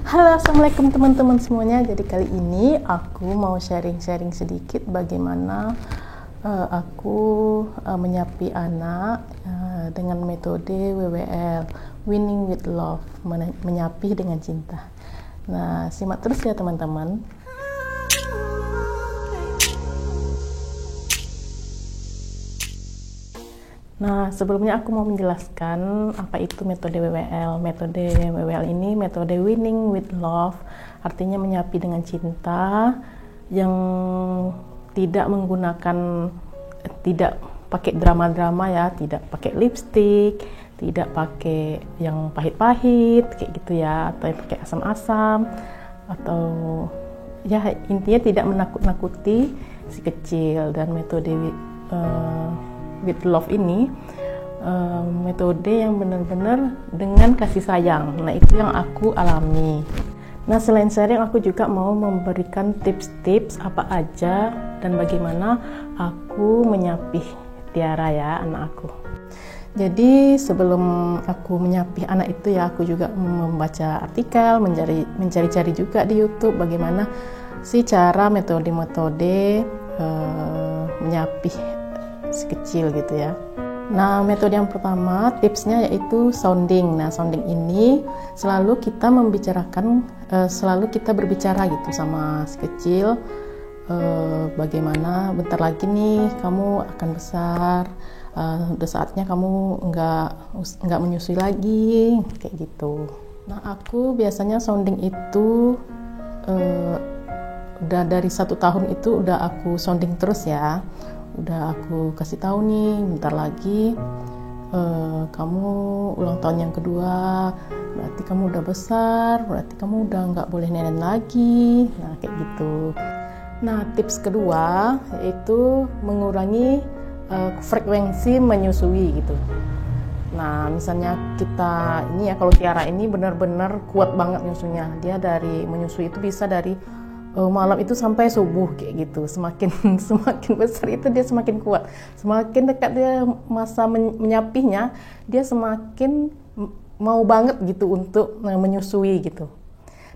Halo, assalamualaikum teman-teman semuanya. Jadi kali ini aku mau sharing-sharing sedikit bagaimana aku menyapi anak dengan metode WWL, Winning with Love, menyapi dengan cinta. Nah, simak terus ya teman-teman. Nah, sebelumnya aku mau menjelaskan apa itu metode WWL. Metode WWL ini metode Winning with Love, artinya menyapi dengan cinta yang tidak menggunakan, tidak pakai drama-drama ya, tidak pakai lipstick, tidak pakai yang pahit-pahit kayak gitu ya, atau yang pakai asam-asam, atau ya intinya tidak menakut-nakuti si kecil. Dan metode with love ini metode yang benar-benar dengan kasih sayang. Nah, itu yang aku alami. Nah, selain sharing, aku juga mau memberikan tips-tips apa aja dan bagaimana aku menyapih Tiara ya, anak aku. Jadi sebelum aku menyapih anak itu ya, aku juga membaca artikel, mencari-cari juga di YouTube bagaimana sih cara metode-metode menyapih si kecil gitu ya. Nah, metode yang pertama tipsnya yaitu sounding. Nah, sounding ini selalu kita membicarakan, selalu kita berbicara gitu sama si kecil, bagaimana bentar lagi nih kamu akan besar, udah saatnya kamu nggak menyusui lagi kayak gitu. Nah, aku biasanya sounding itu udah dari 1 tahun itu udah aku sounding terus ya. Udah aku kasih tahu nih, bentar lagi kamu ulang tahun yang kedua, berarti kamu udah besar, berarti kamu udah nggak boleh nenen lagi. Nah, kayak gitu. Nah, tips kedua yaitu mengurangi frekuensi menyusui gitu. Nah, misalnya kita ini ya, kalau Tiara ini benar-benar kuat banget nyusunya. Dia dari menyusui itu bisa dari malam itu sampai subuh kayak gitu. Semakin besar itu dia semakin kuat. Semakin dekat dia masa menyapihnya, dia semakin mau banget gitu untuk menyusui gitu.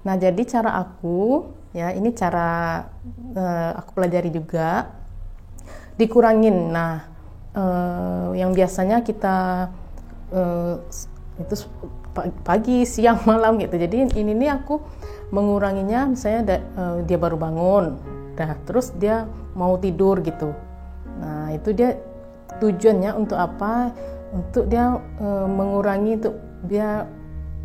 Nah, jadi cara aku ya, ini cara aku pelajari juga, dikurangin. Nah, yang biasanya kita itu pagi, siang, malam gitu. Jadi ini nih aku menguranginya, misalnya dia baru bangun, terus dia mau tidur gitu. Nah, itu dia tujuannya untuk apa? Untuk dia mengurangi itu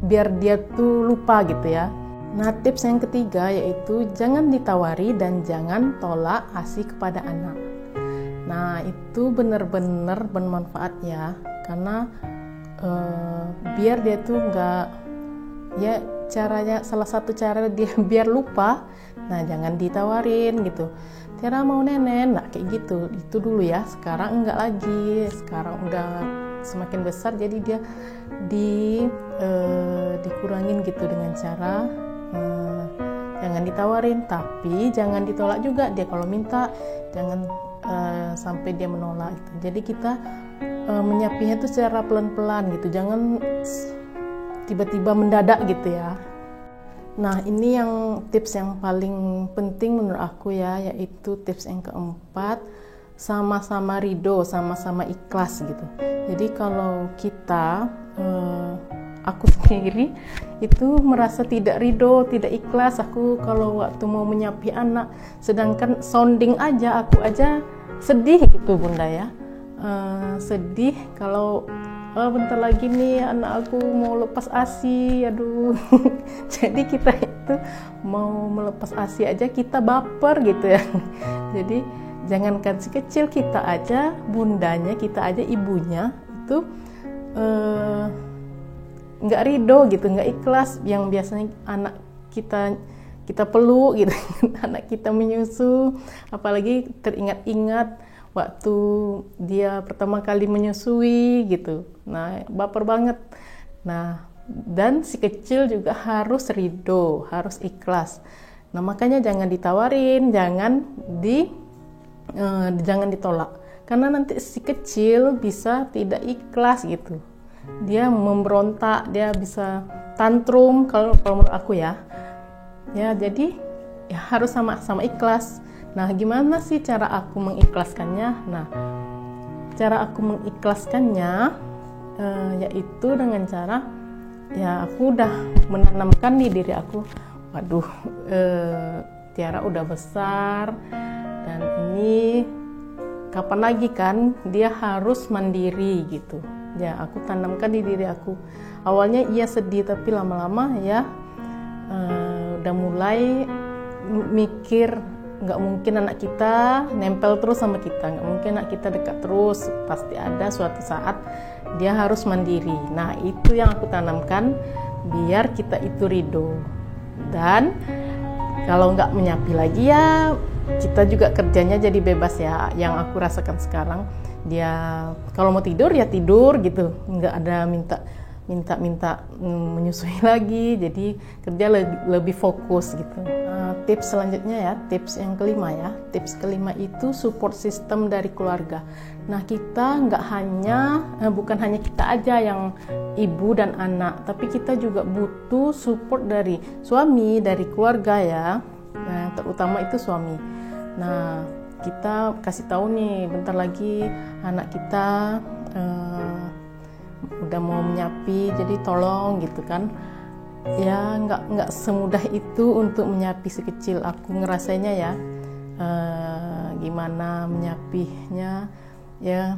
biar dia tuh lupa gitu ya. Nah, tips yang ketiga yaitu jangan ditawari dan jangan tolak ASI kepada anak. Nah, itu benar-benar bermanfaat ya, karena biar dia tuh nggak, ya caranya, salah satu cara dia biar lupa, nah jangan ditawarin gitu, Tiara mau nenen, nah kayak gitu, itu dulu ya. Sekarang enggak lagi, sekarang udah semakin besar, jadi dia dikurangin gitu dengan cara jangan ditawarin, tapi jangan ditolak juga. Dia kalau minta jangan sampai dia menolak gitu. Jadi kita menyapinya itu secara pelan-pelan gitu, jangan tiba-tiba mendadak gitu ya. Nah, ini yang tips yang paling penting menurut aku ya, yaitu tips yang keempat, sama-sama ridho, sama-sama ikhlas gitu. Jadi kalau kita, aku sendiri itu merasa tidak ridho, tidak ikhlas aku kalau waktu mau menyapi anak, sedangkan sounding aja aku aja sedih gitu Bunda ya. Sedih kalau bentar lagi nih anak aku mau lepas ASI, aduh. Jadi kita itu mau melepas ASI aja kita baper gitu ya. Jadi jangankan si kecil, kita aja, bundanya, kita aja, ibunya itu nggak ridho gitu, nggak ikhlas. Yang biasanya anak kita peluk gitu, anak kita menyusu, apalagi teringat-ingat waktu dia pertama kali menyusui gitu. Nah, baper banget. Nah, dan si kecil juga harus ridho, harus ikhlas. Nah, makanya jangan ditawarin, jangan ditolak. Karena nanti si kecil bisa tidak ikhlas gitu. Dia memberontak, dia bisa tantrum kalau menurut aku ya. Ya, jadi ya harus sama-sama ikhlas. Nah, gimana sih cara aku mengikhlaskannya? Nah, cara aku mengikhlaskannya yaitu dengan cara ya aku udah menanamkan di diri aku, waduh, Tiara udah besar dan ini kapan lagi kan dia harus mandiri gitu. Ya, aku tanamkan di diri aku. Awalnya ia sedih, tapi lama-lama ya udah mulai mikir, nggak mungkin anak kita nempel terus sama kita, nggak mungkin anak kita dekat terus, pasti ada suatu saat dia harus mandiri. Nah, itu yang aku tanamkan biar kita itu ridho. Dan kalau nggak menyapi lagi ya kita juga kerjanya jadi bebas ya. Yang aku rasakan sekarang, dia kalau mau tidur ya tidur gitu, nggak ada minta menyusui lagi, jadi kerja lebih fokus gitu. Tips selanjutnya ya, tips yang kelima ya. Tips kelima itu support system dari keluarga. Nah, kita bukan hanya kita aja yang ibu dan anak, tapi kita juga butuh support dari suami, dari keluarga ya. Nah, terutama itu suami. Nah, kita kasih tahu nih, bentar lagi anak kita udah mau menyapi, jadi tolong gitu kan. Ya nggak semudah itu untuk menyapi si kecil. Aku ngerasainnya ya, gimana menyapinya ya,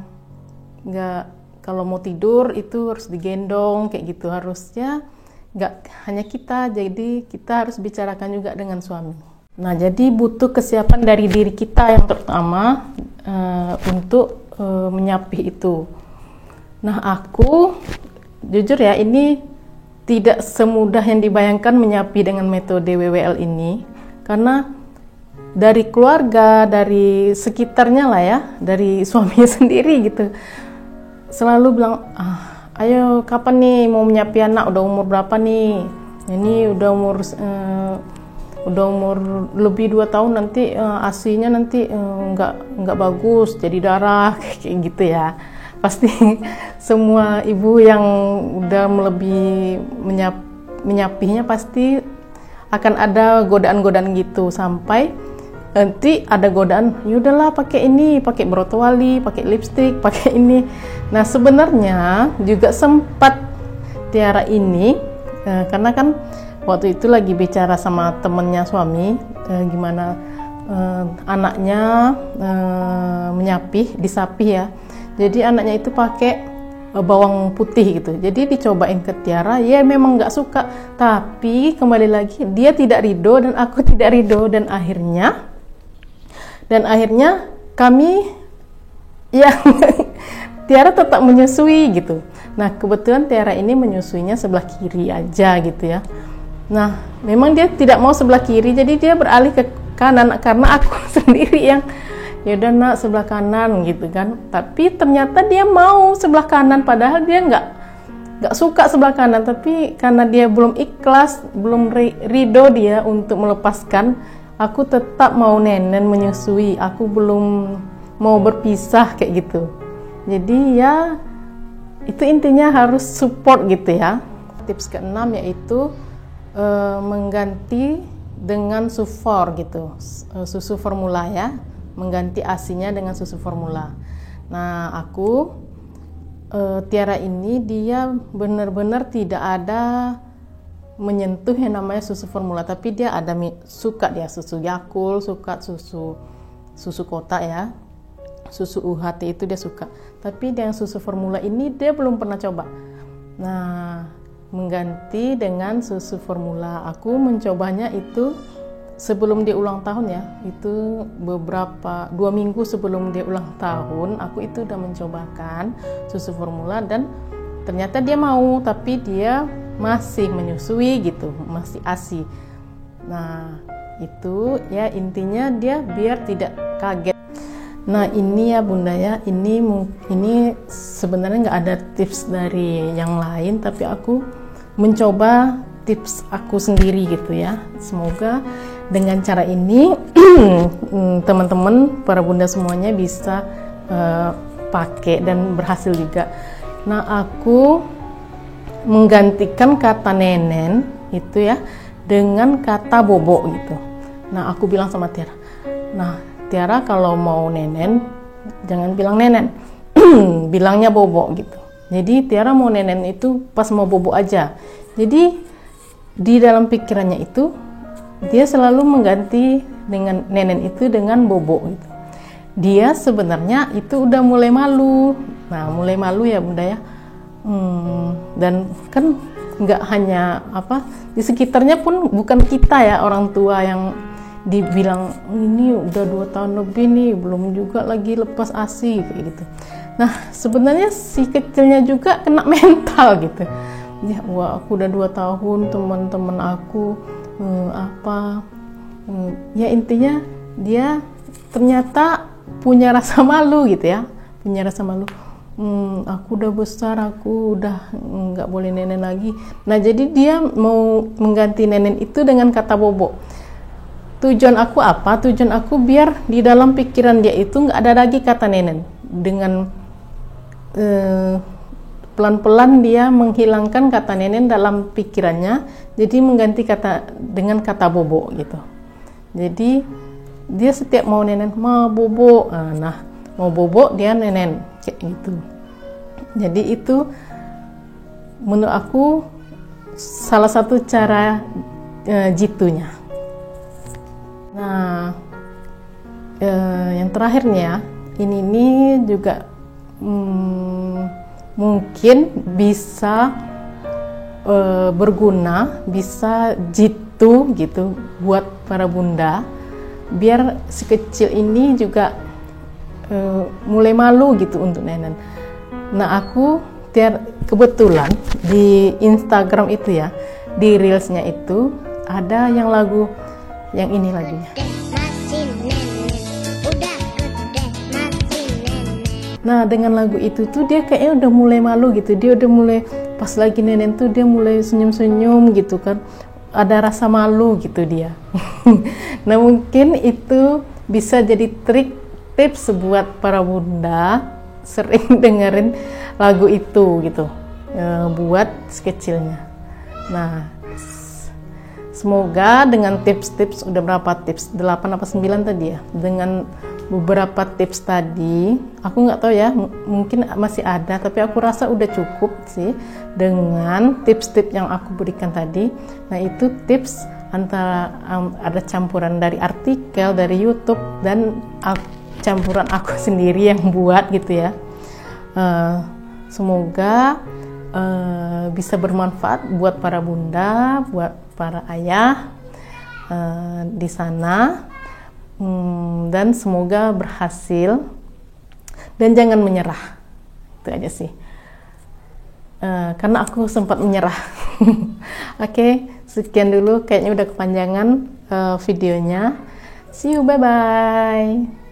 nggak, kalau mau tidur itu harus digendong kayak gitu. Harusnya nggak hanya kita, jadi kita harus bicarakan juga dengan suami. Nah, jadi butuh kesiapan dari diri kita yang terutama untuk menyapi itu. Nah, aku jujur ya, ini tidak semudah yang dibayangkan menyapi dengan metode WWL ini, karena dari keluarga, dari sekitarnya lah ya, dari suami sendiri gitu, selalu bilang, ayo kapan nih mau menyapi anak, udah umur berapa nih, ini udah umur lebih 2 tahun, nanti ASI-nya nanti nggak bagus, jadi darah kayak gitu ya. Pasti semua ibu yang udah melebihi menyapinya pasti akan ada godaan-godaan gitu, sampai nanti ada godaan, yaudahlah pakai ini, pakai brotowali, pakai lipstick, pakai ini. Nah, sebenarnya juga sempat Tiara ini karena kan waktu itu lagi bicara sama temennya suami, gimana anaknya menyapi, disapih ya. Jadi anaknya itu pakai bawang putih gitu. Jadi dicobain ke Tiara, ya memang nggak suka. Tapi kembali lagi dia tidak ridho dan aku tidak ridho, dan akhirnya kami yang Tiara tetap menyusui gitu. Nah, kebetulan Tiara ini menyusuinya sebelah kiri aja gitu ya. Nah, memang dia tidak mau sebelah kiri, jadi dia beralih ke kanan karena aku sendiri yang ya udah nak sebelah kanan gitu kan. Tapi ternyata dia mau sebelah kanan, padahal dia nggak suka sebelah kanan, tapi karena dia belum ikhlas, belum ridho dia untuk melepaskan, aku tetap mau nenen menyusui, aku belum mau berpisah kayak gitu. Jadi ya itu intinya harus support gitu ya. Tips keenam yaitu mengganti dengan sufor gitu, susu formula ya, mengganti ASI-nya dengan susu formula. Nah, aku Tiara ini dia benar-benar tidak ada menyentuh yang namanya susu formula, tapi dia ada suka dia susu Yakult, suka susu kotak ya, susu UHT itu dia suka. Tapi yang susu formula ini dia belum pernah coba. Nah, mengganti dengan susu formula, aku mencobanya itu sebelum dia ulang tahun ya, itu 2 minggu sebelum dia ulang tahun, aku itu udah mencobakan susu formula dan ternyata dia mau, tapi dia masih menyusui gitu, masih ASI. Nah, itu ya intinya dia biar tidak kaget. Nah, ini ya Bunda ya, ini sebenarnya nggak ada tips dari yang lain, tapi aku mencoba tips aku sendiri gitu ya. Semoga dengan cara ini teman-teman, para bunda semuanya bisa pakai dan berhasil juga. Nah, aku menggantikan kata nenen itu ya dengan kata bobo gitu. Nah aku bilang sama Tiara, nah Tiara kalau mau nenen jangan bilang nenen, bilangnya bobo gitu. Jadi Tiara mau nenen itu pas mau bobo aja. Jadi di dalam pikirannya itu dia selalu mengganti dengan nenen itu dengan bobo gitu. Dia sebenarnya itu udah mulai malu. Nah mulai malu ya Bunda ya. Dan kan nggak hanya di sekitarnya pun bukan kita ya orang tua yang dibilang ini udah 2 tahun lebih nih belum juga lagi lepas ASI kayak gitu. Nah sebenarnya si kecilnya juga kena mental gitu ya. Wah aku udah 2 tahun, teman-teman aku ya intinya dia ternyata punya rasa malu gitu ya, punya rasa malu. Aku udah besar, aku udah nggak boleh nenen lagi. Nah jadi dia mau mengganti nenen itu dengan kata bobo. Tujuan aku apa? Tujuan aku biar di dalam pikiran dia itu nggak ada lagi kata nenen. Dengan pelan-pelan dia menghilangkan kata nenen dalam pikirannya, jadi mengganti kata dengan kata bobo gitu. Jadi dia setiap mau nenen mau bobo, nah mau bobo dia nenen kayak gitu. Jadi itu menurut aku salah satu cara jitunya. Nah yang terakhirnya ini juga mungkin bisa berguna, bisa jitu gitu buat para bunda, biar si kecil ini juga mulai malu gitu untuk nenen. Nah aku kebetulan di Instagram itu ya, di reelsnya itu ada yang lagu yang ini lagunya. Nah dengan lagu itu tuh dia kayaknya udah mulai malu gitu, dia udah mulai pas lagi nenen tuh dia mulai senyum-senyum gitu kan, ada rasa malu gitu dia. Nah mungkin itu bisa jadi trik tips buat para bunda sering dengerin lagu itu gitu buat kecilnya. Nah semoga dengan tips-tips, udah berapa tips, 8 apa 9 tadi ya, dengan beberapa tips tadi aku nggak tahu ya, mungkin masih ada, tapi aku rasa udah cukup sih dengan tips-tips yang aku berikan tadi. Nah itu tips antara ada campuran dari artikel, dari YouTube, dan campuran aku sendiri yang buat gitu ya. Semoga bisa bermanfaat buat para bunda, buat para ayah di sana, dan semoga berhasil dan jangan menyerah. Itu aja sih, karena aku sempat menyerah. Oke, sekian dulu, kayaknya udah kepanjangan videonya. See you, bye bye.